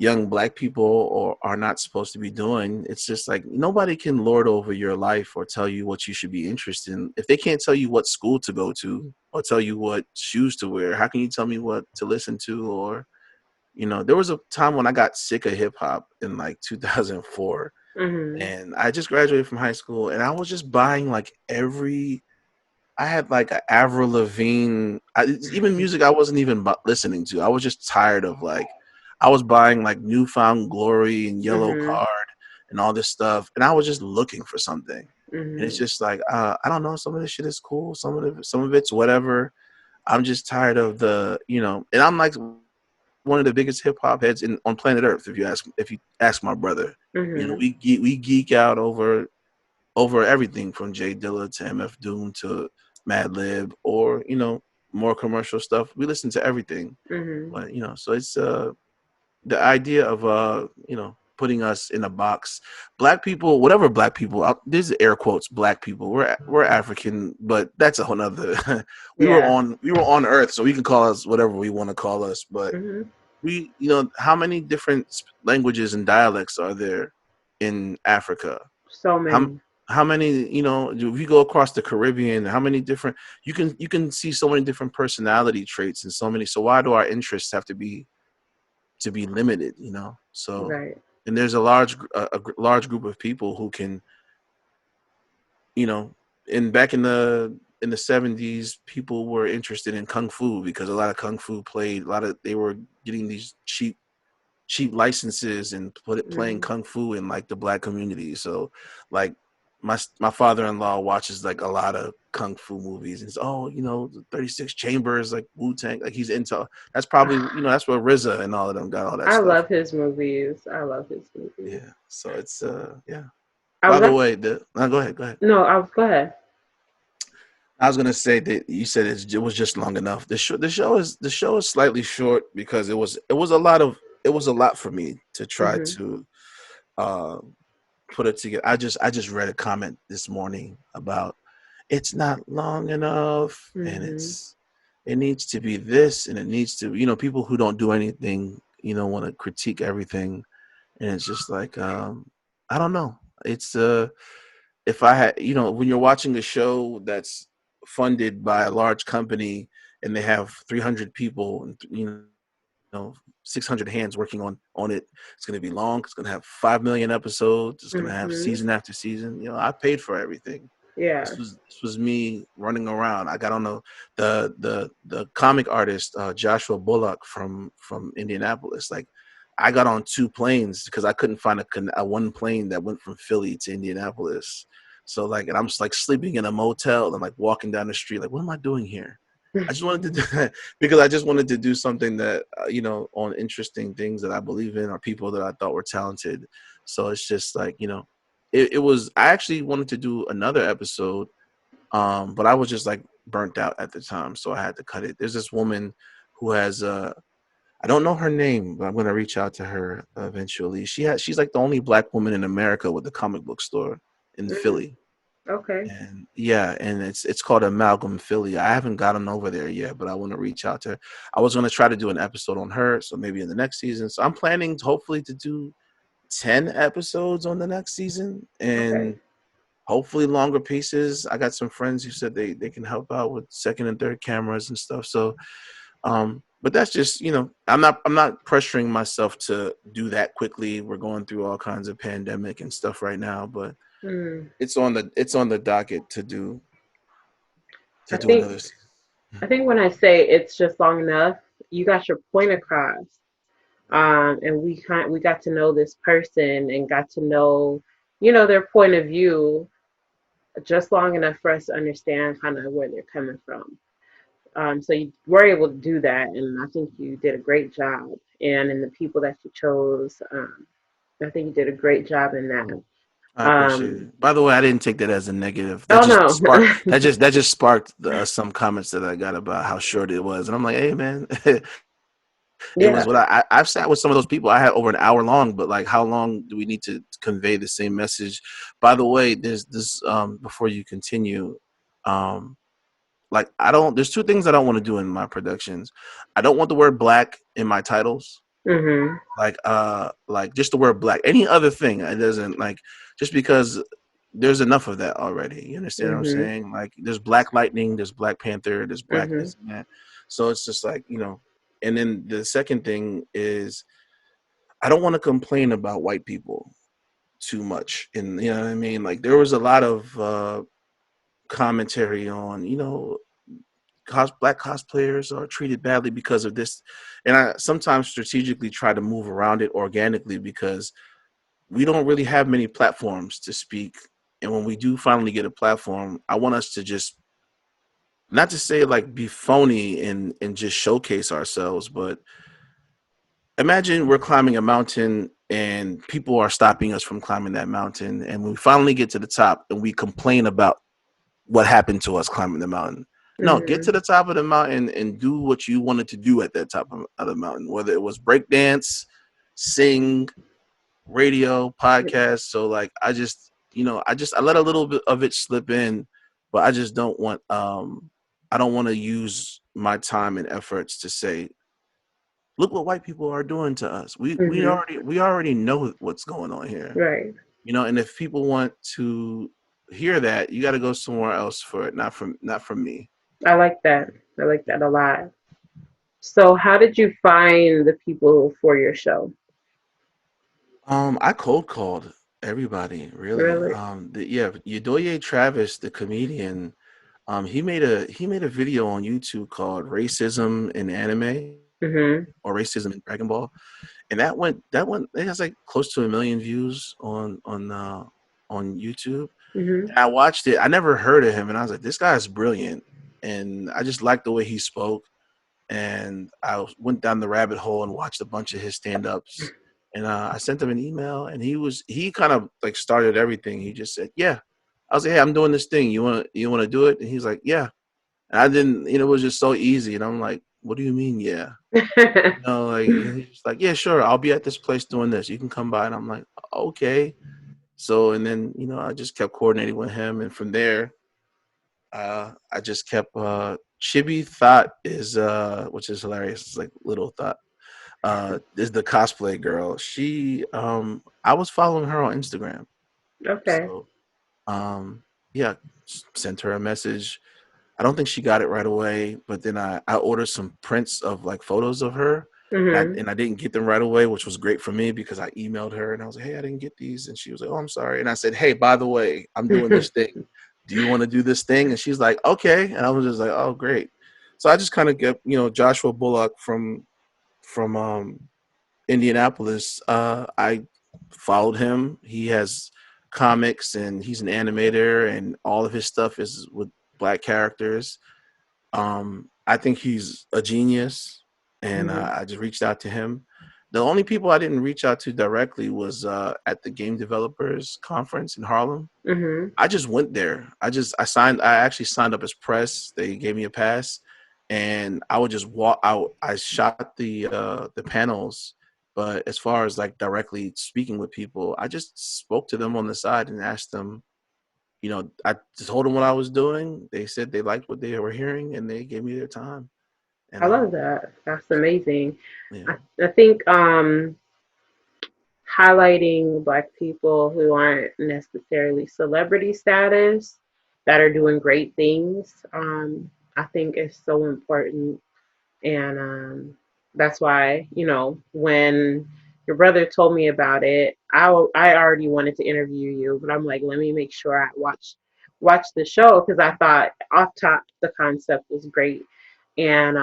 young black people or are not supposed to be doing. It's just like nobody can lord over your life or tell you what you should be interested in. If they can't tell you what school to go to or tell you what shoes to wear, how can you tell me what to listen to? Or, there was a time when I got sick of hip hop in like 2004, Mhm. and I just graduated from high school, and I was just buying like I had like an Avril Lavigne, even music I wasn't even listening to. I was just tired of like, I was buying like Newfound Glory and Yellow Mhm. Card and all this stuff, and I was just looking for something. And it's Mhm. just like, I don't know, some of this shit is cool, some of it's whatever. I'm just tired of and I'm like one of the biggest hip hop heads on planet Earth. If you ask my brother, Mhm. we geek out over everything from Jay Dilla to MF Doom to Madlib or more commercial stuff. We listen to everything, Mhm. but so it's the idea of putting us in a box. Black people, whatever black people, these are air quotes. Black people, we're African, but that's a whole nother. Yeah. We were on Earth, so we can call us whatever we want to call us. But Mhm. how many different languages and dialects are there in Africa? So how many. how many, if you go across the Caribbean, how many different, you can see so many different personality traits and so why do our interests have to be limited, so, Right. and there's a large group of people who can, you know and back in the 70s, people were interested in kung fu because a lot of kung fu played a lot of they were getting these cheap licenses and playing Mhm. kung fu in like the black community. So like my father-in-law watches like a lot of kung fu movies and the 36 chambers, like Wu-Tang, like he's into. That's probably, that's where RZA and all of them got all that I stuff. love his movies. I love his movies. Yeah, so it's yeah. I By was the actually, way, no, go ahead. no, I was, go ahead. I was gonna say that you said it was just long enough. The show is slightly short because it was a lot for me to try Mhm. to uh, put it together. I just read a comment this morning about it's not long enough, and Mhm. it needs to be this, and it needs to, people who don't do anything, want to critique everything, and it's just like, I don't know. It's if I had, when you're watching a show that's funded by a large company and they have 300 people and 600 hands working on it, it's going to be long. It's going to have 5 million episodes. It's going to have Mhm. season after season. I paid for everything. Yeah. This was me running around. I got on the comic artist, Joshua Bullock from Indianapolis. Like, I got on two planes because I couldn't find a one plane that went from Philly to Indianapolis. So like, and I'm just like sleeping in a motel and like walking down the street. Like, what am I doing here? I just wanted to do that because I just wanted to do something that, on interesting things that I believe in or people that I thought were talented. So it's just like, it was, I actually wanted to do another episode, but I was just like burnt out at the time. So I had to cut it. There's this woman who has, I don't know her name, but I'm going to reach out to her eventually. She's like the only black woman in America with a comic book store in Mhm. Philly. Okay. And yeah, and it's called Amalgam Philly. I haven't gotten over there yet, but I want to reach out to her. I was going to try to do an episode on her, so maybe in the next season. So I'm planning hopefully to do 10 episodes on the next season, Okay. and hopefully longer pieces. I got some friends who said they can help out with second and third cameras and stuff. So but that's just, I'm not pressuring myself to do that quickly. We're going through all kinds of pandemic and stuff right now, but Mm. it's on the docket to do I to do think another season. I think when I say it's just long enough, you got your point across. And we got to know this person and got to know, their point of view just long enough for us to understand kind of where they're coming from. So you were able to do that, and I think you did a great job. And in the people that you chose, I think you did a great job in that. I appreciate Um, it. By the way, I didn't take that as a negative. That oh just sparked no, that just sparked some comments that I got about how short it was, and I'm like, hey man, it yeah, was what I've sat with some of those people. I had over an hour long, but like, how long do we need to convey the same message? By the way, there's this before you continue, um, there's two things I don't want to do in my productions. I don't want the word black in my titles. Mhm. Like just the word black. Any other thing, it doesn't like just because there's enough of that already. You understand what I'm Mhm. saying? Like there's Black Lightning, there's Black Panther, there's Black Mhm. this and that. So it's just like, you know. And then the second thing is I don't want to complain about white people too much. And you know what I mean? Like there was a lot of commentary on, you know, black cosplayers are treated badly because of this. And I sometimes strategically try to move around it organically because we don't really have many platforms to speak. And when we do finally get a platform, I want us to just not to say like be phony and just showcase ourselves, but imagine we're climbing a mountain and people are stopping us from climbing that mountain. And when we finally get to the top and we complain about what happened to us climbing the mountain. No, get to Mhm. the top of the mountain and do what you wanted to do at that top of the mountain, whether it was breakdance, sing, radio, podcast. So like I just, you know, I let a little bit of it slip in, but I just don't want I don't want to use my time and efforts to say, look what white people are doing to us. Mhm. We already know what's going on here. Right. You know, and if people want to hear that, you got to go somewhere else for it, not from me. I like that. I like that a lot. So, how did you find the people for your show? I cold called everybody, really. Really? Yeah, Udoye Travis, the comedian, he made a video on YouTube called "Racism in Anime" Mhm. or "Racism in Dragon Ball," and that went it has like close to 1 million views on YouTube. Mhm. And I watched it. I never heard of him, and I was like, this guy's brilliant, and I just liked the way he spoke. And I went down the rabbit hole and watched a bunch of his stand-ups. And I sent him an email, and he kind of like started everything. He just said, "Yeah." I was like, "Hey, I'm doing this thing. You want to do it?" And he's like, "Yeah." And I didn't, you know, it was just so easy. And I'm like, "What do you mean, yeah?" You know, like and he's like, "Yeah, sure. I'll be at this place doing this. You can come by." And I'm like, "Okay." So and then you know I just kept coordinating with him, and from there I just kept Chibi Thought is which is hilarious. It's like little thought is the cosplay girl. She I was following her on Instagram. Okay. So yeah, sent her a message. I don't think she got it right away, but then I ordered some prints of like photos of her. Mhm. And I didn't get them right away, which was great for me because I emailed her and I was like, "Hey, I didn't get these." And she was like, "Oh, I'm sorry." And I said, "Hey, by the way, I'm doing this thing. Do you want to do this thing?" And she's like, "Okay." And I was just like, "Oh, great." So I just kind of get, you know, Joshua Bullock from Indianapolis. I followed him. He has comics and he's an animator, and all of his stuff is with black characters. I think he's a genius, and Mhm. I just reached out to him. The only people I didn't reach out to directly was at the Game Developers Conference in Harlem. Mhm. I just went there. I actually signed up as press. They gave me a pass, and I would just walk out. I shot the panels, but as far as like directly speaking with people, I just spoke to them on the side and asked them, you know, I told them what I was doing. They said they liked what they were hearing, and they gave me their time. And I love that. That's amazing. yeah, I think highlighting Black people who aren't necessarily celebrity status that are doing great things, I think is so important. And that's why, when your brother told me about it, I already wanted to interview you, but I'm like, let me make sure I watch the show because I thought off top the concept was great. And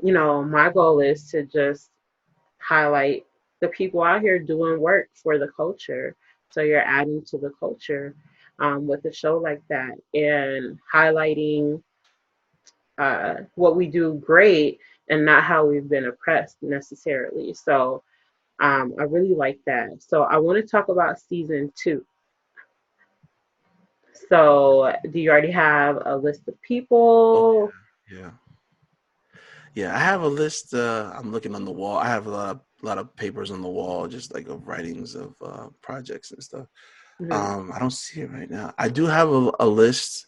my goal is to just highlight the people out here doing work for the culture. So you're adding to the culture with a show like that and highlighting what we do great and not how we've been oppressed necessarily. So I really like that. So I want to talk about season two. So do you already have a list of oh people? yeah, yeah. I have a list. I'm looking on the wall. I have a lot of papers on the wall, just like of writings of projects and stuff. Mhm. I don't see it right now. I do have a list.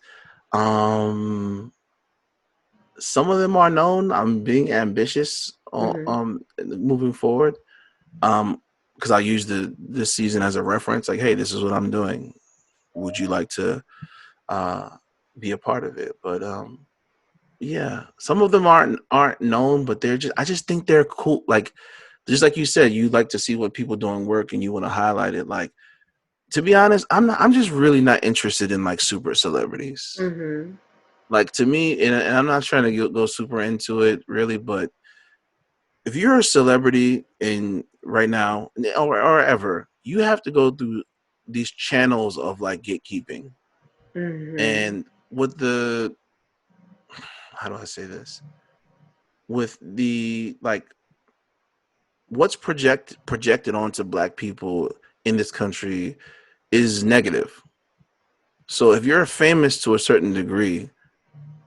Um, some of them are known. I'm being ambitious on Mhm. moving forward. Because I use this season as a reference. Like, hey, this is what I'm doing. Would you like to uh, be a part of it? But yeah, some of them aren't known, but they're just I just think they're cool. Like just like you said, you like to see what people doing work and you want to highlight it. Like to be honest, I'm just really not interested in like super celebrities. Mhm. Like to me, and I'm not trying to go super into it really, but if you're a celebrity in right now or ever, you have to go through these channels of like gatekeeping. Mhm. And with the how do I say this? With the like what's projected onto black people in this country is negative. So if you're famous to a certain degree,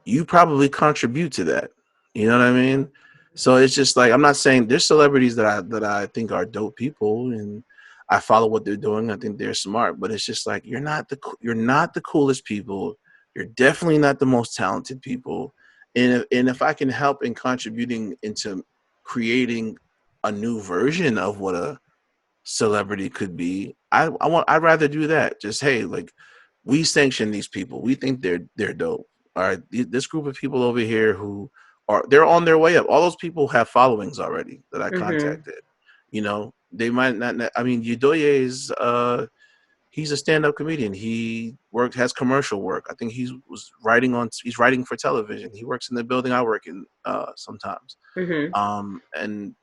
you probably contribute to that. You know what I mean? So it's just like I'm not saying there's celebrities that I think are dope people and I follow what they're doing. I think they're smart, but it's just like you're not the coolest people. You're definitely not the most talented people. And if I can help in contributing into creating a new version of what a celebrity could be, I'd rather do that. Just hey, like we sanction these people. We think they're dope. All right, this group of people over here who they're on their way up. All those people have followings already that I Mhm. contacted. You know, they might not. I mean, Udoye is he's a stand-up comedian. He has commercial work. I think he's writing for television. He works in the building I work in sometimes. Mhm. And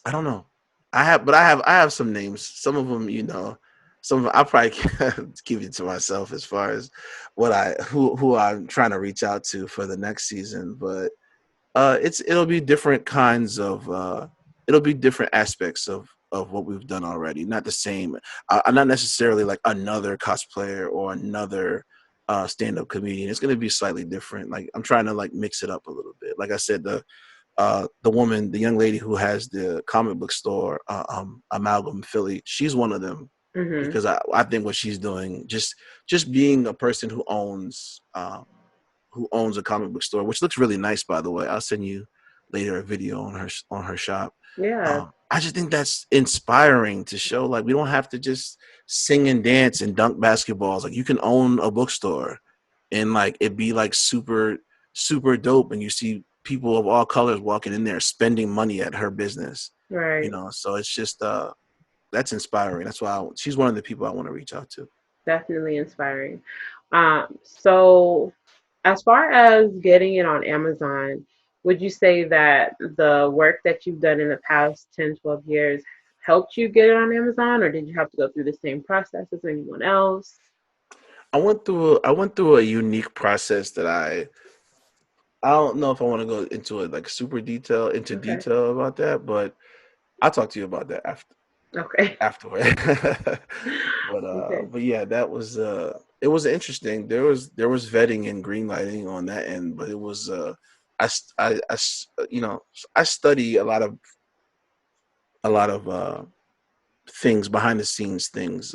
I don't know. I have some names. Some of them, some of I probably can't keep it to myself as far as what I who I'm trying to reach out to for the next season. But it'll be different kinds of it'll be different aspects of what we've done already. Not the same. I'm not necessarily like another cosplayer or another stand-up comedian. It's going to be slightly different. Like I'm trying to like mix it up a little bit. Like I said, the young lady who has the comic book store, Amalgam Philly, she's one of them Mhm. because I think what she's doing, just being a person who owns a comic book store, which looks really nice, by the way. I'll send you later a video on her shop. Yeah. I just think that's inspiring to show like we don't have to just sing and dance and dunk basketballs. Like you can own a bookstore and like it be like super dope, and you see people of all colors walking in there spending money at her business. Right. So it's just that's inspiring. That's why she's one of the people I want to reach out to. Definitely inspiring. So as far as getting it on Amazon, would you say that the work that you've done in the past 10, 12 years helped you get it on Amazon, or did you have to go through the same process as anyone else? I went through a unique process that I don't know if I want to go into it like super Okay. detail about that, but I'll talk to you about that Okay. afterward. but Okay. but yeah, that was it was interesting. There was vetting and green lighting on that end, but it was I study a lot of things behind the scenes things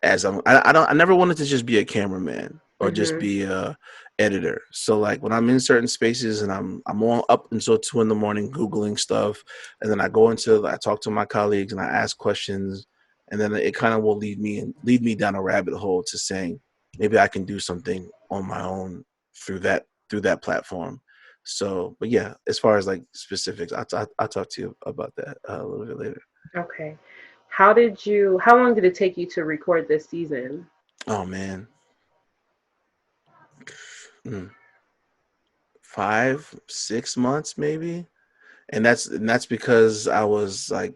as I never wanted to just be a cameraman or just Mhm. be a editor. So like when I'm in certain spaces and I'm on up until 2 a.m. googling stuff, and then I talk to my colleagues and I ask questions, and then it kind of will lead me down a rabbit hole to saying maybe I can do something on my own through that platform. So but yeah, as far as like specifics, I'll talk to you about that a little bit later. Okay. How long did it take you to record this season? Oh man. Mm, 5 6 months maybe, and that's because I was like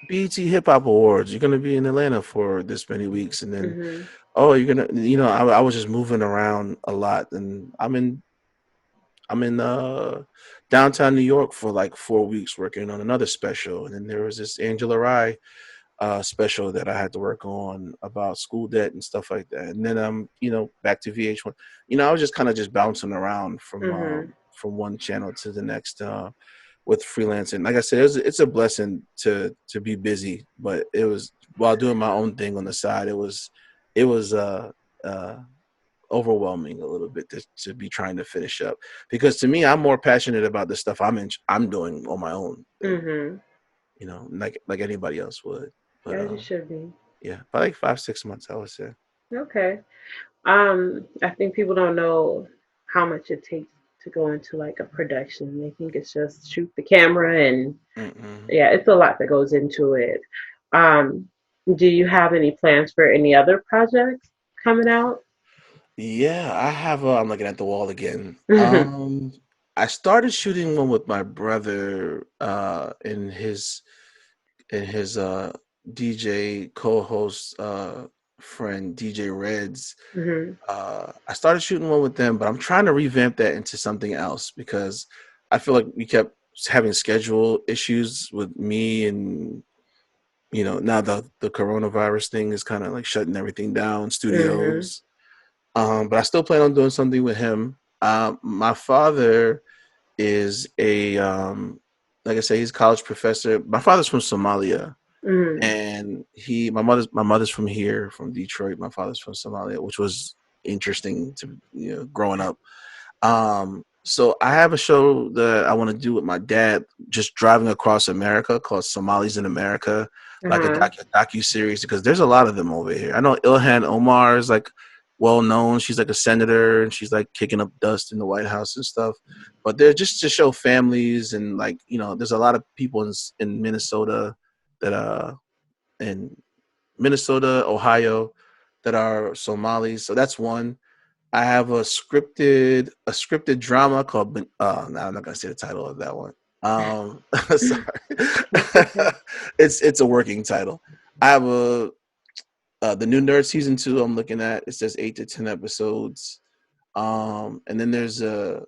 BET Hip Hop Awards. You're gonna be in Atlanta for this many weeks, and then Mhm. oh, you're gonna I was just moving around a lot, and I'm in downtown New York for like 4 weeks working on another special, and then there was this Angela Rye special that I had to work on about school debt and stuff like that. And then back to VH1. I was just kind of just bouncing around Mhm. from one channel to the next with freelancing. Like I said, it's a blessing to be busy, but it was while doing my own thing on the side. It was uh overwhelming a little bit to be trying to finish up, because to me, I'm more passionate about the stuff I'm doing on my own than, Mm-hmm. like anybody else would. But As you should be. yeah, by like 5-6 months, I would say. Okay. I think people don't know how much it takes to go into like a production. They think it's just shoot the camera and Mm-mm. yeah, it's a lot that goes into it. Um, do you have any plans for any other projects coming out? Yeah, I have. I'm looking at the wall again. Mm-hmm. I started shooting one with my brother, in his DJ co-host friend DJ Reds. Mm-hmm. I started shooting one with them, but I'm trying to revamp that into something else because I feel like we kept having schedule issues with me, and now the coronavirus thing is kind of like shutting everything down, Mm-hmm. studios. But I still plan on doing something with him. My father is like I say, he's a college professor. My father's from Somalia, Mm-hmm. and my mother's from here, from Detroit. My father's from Somalia, which was interesting to growing up. So I have a show that I want to do with my dad, just driving across America, called Somalis in America, like a Uh-huh. docu series, because there's a lot of them over here. I know Ilhan Omar is like well known. She's like a senator, and she's like kicking up dust in the White House and stuff. But they're just to show families, and like there's a lot of people in Minnesota that in Minnesota, Ohio, that are Somalis. So that's one. I have a scripted drama called. No, I'm not gonna say the title of that one. That's Sorry, okay. it's a working title. I have the new Nerd season 2. I'm looking at. It says 8 to 10 episodes. And then there's a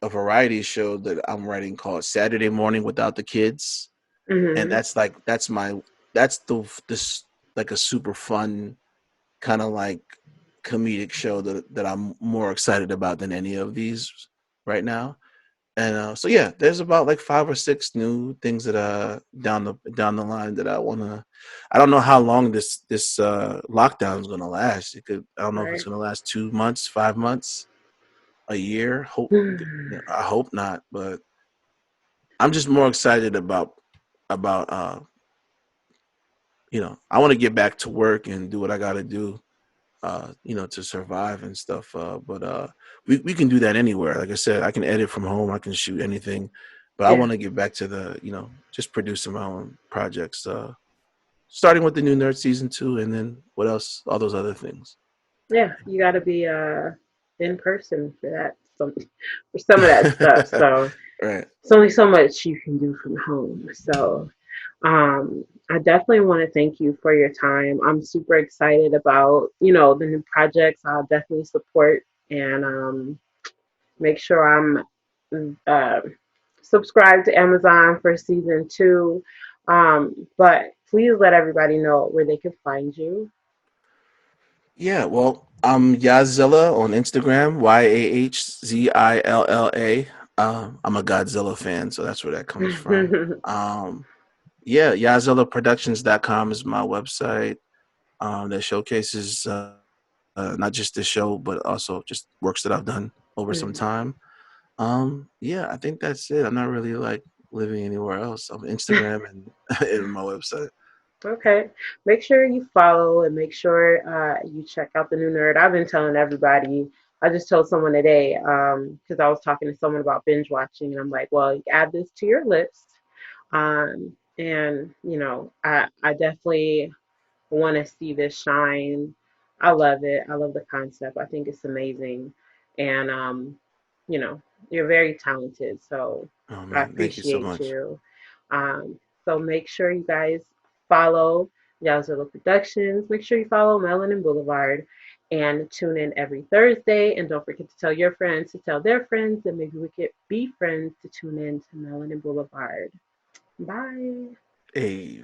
variety show that I'm writing called Saturday Morning Without the Kids, and Mm-hmm. that's like a super fun kind of like comedic show that I'm more excited about than any of these right now. And so yeah, there's about like 5 or 6 new things that down the line that I wanna. I don't know how long this lockdown is gonna last. I don't know if it's Right. gonna last 2 months, 5 months, a year. I hope not, but I'm just more excited about I want to get back to work and do what I got to do to survive and stuff. But we can do that anywhere. Like I said, I can edit from home. I can shoot anything. But I Yeah. want to get back to just producing my own projects. Starting with the new Nerd season 2, and then what else? All those other things. Yeah. You got to be in person for that. For some of that stuff. So Right. it's only so much you can do from home. So I definitely want to thank you for your time. I'm super excited about, the new projects. I'll definitely support and make sure I'm subscribed to Amazon for season 2. But please let everybody know where they can find you. Yeah. Well, I'm Yahzilla on Instagram. Yahzilla. I'm a Godzilla fan, so that's where that comes from. Um, yeah, YahzillaProductions.com is my website. That showcases not just this show, but also just works that I've done over some time. Yeah, I think that's it. I'm not really like living anywhere else. I'm Instagram and, and my website. Okay. Make sure you follow and make sure you check out the new nerd. I've been telling everybody. I just told someone today because I was talking to someone about binge watching, and I'm like, well, you add this to your list. And I definitely want to see this shine. I love it. I love the concept. I think it's amazing. And you know, you're very talented, so Oh I man, thank you so appreciate much. you. So make sure you guys follow Yahzilla Productions. Make sure you follow Melanin Boulevard and tune in every Thursday. And don't forget to tell your friends to tell their friends, and maybe we could be friends to tune in to Melanin Boulevard. Bye. Hey.